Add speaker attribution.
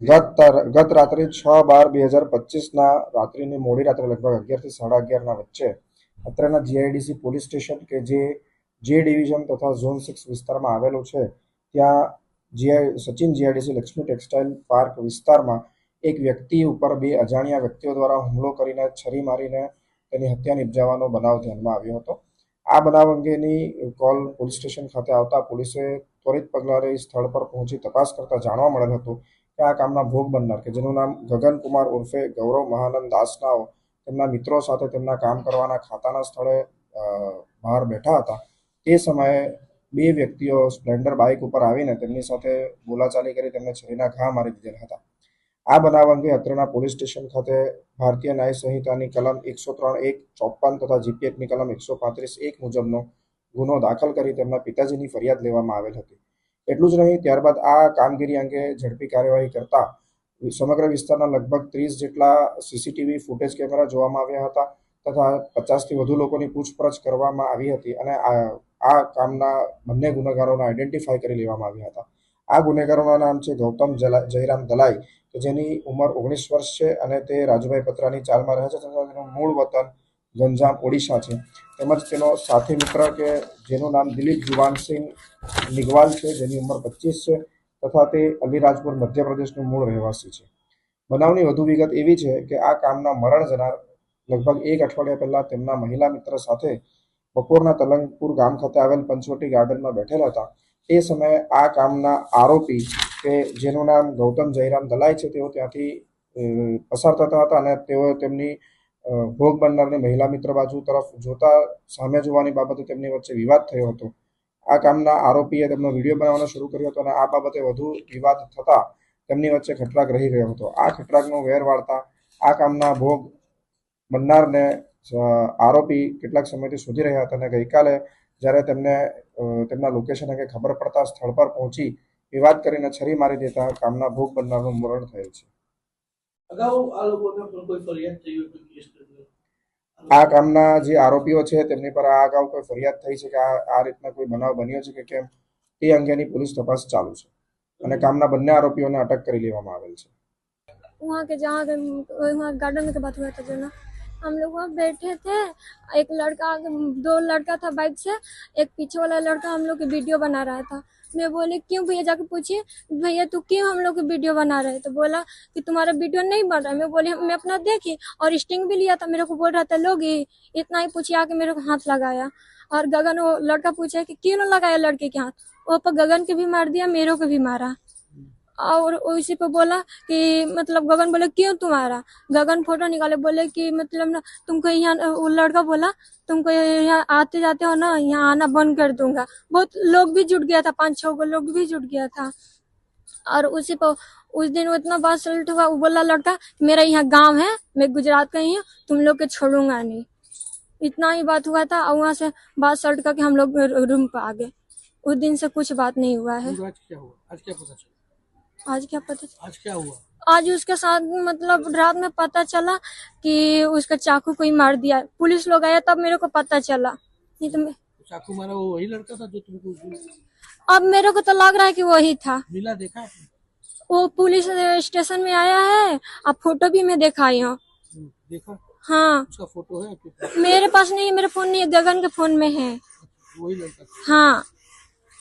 Speaker 1: ગત રાત્રે 6/12/2025 રાત્રિની મોડી રાત્રે લગભગ 11 થી 11:30 વચ્ચે અત્રેના જીઆઈડીસી પોલીસ સ્ટેશન કે જે ડિવિઝન તથા ઝોન 6 વિસ્તારમાં આવેલું છે ત્યાં Sachin GIDC Lakshmi textile park વિસ્તારમાં એક વ્યક્તિ ઉપર બે અજાણ્યા વ્યક્તિઓ દ્વારા હુમલો કરીને છરી મારીને તેની હત્યા નિપજાવવાનો બનાવ ધ્યાનમાં આવ્યો હતો। આ બનાવ અંગેની કોલ પોલીસ સ્ટેશન ખાતે આવતા પોલીસે ત્વરિત પગલાં લઈ સ્થળ પર પહોંચી તપાસ કરતા જાણવા મળેલ હતું કે આ કામના ભોગ બનનાર કે જેનું નામ ગગન કુમાર ઉર્ફે ગૌરવ મહાનંદ દાસનાઓ તેમના મિત્રો સાથે તેમના કામ કરવાના ખાતાના સ્થળે બહાર બેઠા હતા। તે સમયે બે વ્યક્તિઓ સ્પ્લેન્ડર બાઇક ઉપર આવીને તેમની સાથે બોલાચાલી કરી તેમને છરીના ઘા મારી દીધેલા હતા। આ બનાવ અંગે અત્રેના પોલીસ સ્ટેશન ખાતે ભારતીય ન્યાય સંહિતાની કલમ 103(1)54 તથા જીપી એક્ટની કલમ 135(1) મુજબનો ગુનો દાખલ કરી તેમના પિતાજીની ફરિયાદ લેવામાં આવેલ હતી। એટલું જ નહીં, ત્યારબાદ આ કામગીરી અંગે ઝડપી કાર્યવાહી કરતા સમગ્ર વિસ્તારના લગભગ 30 જેટલા સીસીટીવી ફૂટેજ કેમેરા જોવામાં આવ્યા હતા તથા 50થી વધુ લોકોની પૂછપરછ કરવામાં આવી હતી અને આ કામના બંને ગુનેગારોને આઈડેન્ટિફાઈ કરી લેવામાં આવ્યા હતા। આ ગુનેગારોના નામ છે ગૌતમ જયરામ દલાઈ કે જેની ઉંમર 19 વર્ષ છે અને તે રાજુભાઈ પત્રાની ચાલમાં રહે છે તથા તેનું મૂળ વતન ગંજામ ઓડિશા છે। તેમજ તેનો સાથી મિત્ર કે જેનું નામ દિલીપ જુવાનસિંહ નિગવાલ છે જેની ઉંમર 25 છે તથા તે અલીરાજપુર મધ્યપ્રદેશનું મૂળ રહેવાસી છે। બનાવની વધુ વિગત એવી છે કે આ કામના મરણ જનાર લગભગ એક અઠવાડિયા પહેલા તેમના મહિલા મિત્ર સાથે બપોરના તલંગપુર ગામ ખાતે આવેલ પંચવટી ગાર્ડનમાં બેઠેલા હતા। એ સમયે આ કામના આરોપી કે જેનું નામ ગૌતમ જયરામ દલાઈ છે તેઓ ત્યાંથી પસાર થતા હતા અને તેઓ તેમની ભોગ બનનારની મહિલા મિત્ર બાજુ તરફ જોતા સામે જોવાની બાબતે તેમની વચ્ચે વિવાદ થયો હતો। આ કામના આરોપીએ તેમનો વિડીયો બનાવવાનો શરૂ કર્યો હતો અને આ બાબતે વધુ વિવાદ થતા તેમની વચ્ચે ખટરાગ રહી ગયો હતો। આ ખટરાગનો વેર વાળતા આ કામના ભોગ બનનારને આરોપી કેટલાક સમયથી શોધી રહ્યા હતા અને ગઈકાલે જ્યારે તેમને તેમના લોકેશન અંગે ખબર પડતા સ્થળ પર પહોંચી વિવાદ કરીને છરી મારી દેતા કામના ભોગ બનનારનું મરણ થયેલ છે। આ કામના જે આરોપીઓ છે તેમની પર આ અગાઉ કોઈ ફરિયાદ થઈ છે કે આ રીતના કોઈ બનાવ બન્યો છે કે કેમ તે અંગેની પોલીસ તપાસ ચાલુ છે અને કામના બંને આરોપીઓને અટક કરી લેવામાં આવેલ છે।
Speaker 2: वहाँ के जहाँ वहाँ गार्डन के बात हुआ था जो ना हम लोग वहाँ बैठे थे, एक लड़का दो लड़का था बाइक से, एक पीछे वाला लड़का हम लोग की वीडियो बना रहा था। मैं बोले क्यों भैया, जाके पूछिए भैया तू क्यों हम लोग की वीडियो बना रहे? तो बोला कि तुम्हारा वीडियो नहीं बन रहा। मैं बोली मैं अपना देखी और स्टिंग भी लिया था, मेरे को बोल रहा था लोगी, इतना ही पूछिए आके मेरे को हाथ लगाया। और गगन वो लड़का पूछा कि क्यों न लगाया लड़के के हाथ, वो पर गगन के भी मार दिया, मेरे को भी मारा। और उसी पे बोला कि मतलब गगन बोले क्यों तुम्हारा? गगन फोटो निकाले, बोले कि मतलब ना तुमको यहाँ, वो लड़का बोला तुमको यहाँ आते जाते हो ना, यहाँ आना बंद कर दूंगा। बहुत लोग भी जुट गया था, 5-6 को लोग भी जुट गया था। और उसी पे उस दिन वो इतना बात सल्ट हुआ, वो बोला लड़का मेरा यहाँ गांव है, मैं गुजरात का ही हूँ, तुम लोग के छोड़ूंगा नहीं। इतना ही बात हुआ था और वहाँ से बात सल्ट करके हम लोग रूम पे आ गए। उस दिन से कुछ बात नहीं हुआ है।
Speaker 3: आज क्या हुआ? आज क्या पता चला?
Speaker 2: आज क्या पता,
Speaker 3: आज क्या हुआ?
Speaker 2: आज उसके साथ मतलब रात में पता चला कि उसका चाकू कोई मार दिया। पुलिस लोग आया तब मेरे को पता चला, नहीं तो मैं
Speaker 3: चाकू मारा वो वही लड़का था जो तुमको
Speaker 2: अब मेरे को तो लग रहा है कि वही था।
Speaker 3: मिला, देखा आपने?
Speaker 2: वो पुलिस स्टेशन में आया है, अब फोटो भी मैं दिखाई हूँ।
Speaker 3: देखा?
Speaker 2: हाँ
Speaker 3: उसका फोटो है आपके पास?
Speaker 2: मेरे पास नहीं, मेरे फोन नहीं है, गगन के फोन में है।
Speaker 3: वही लड़का था?
Speaker 2: हाँ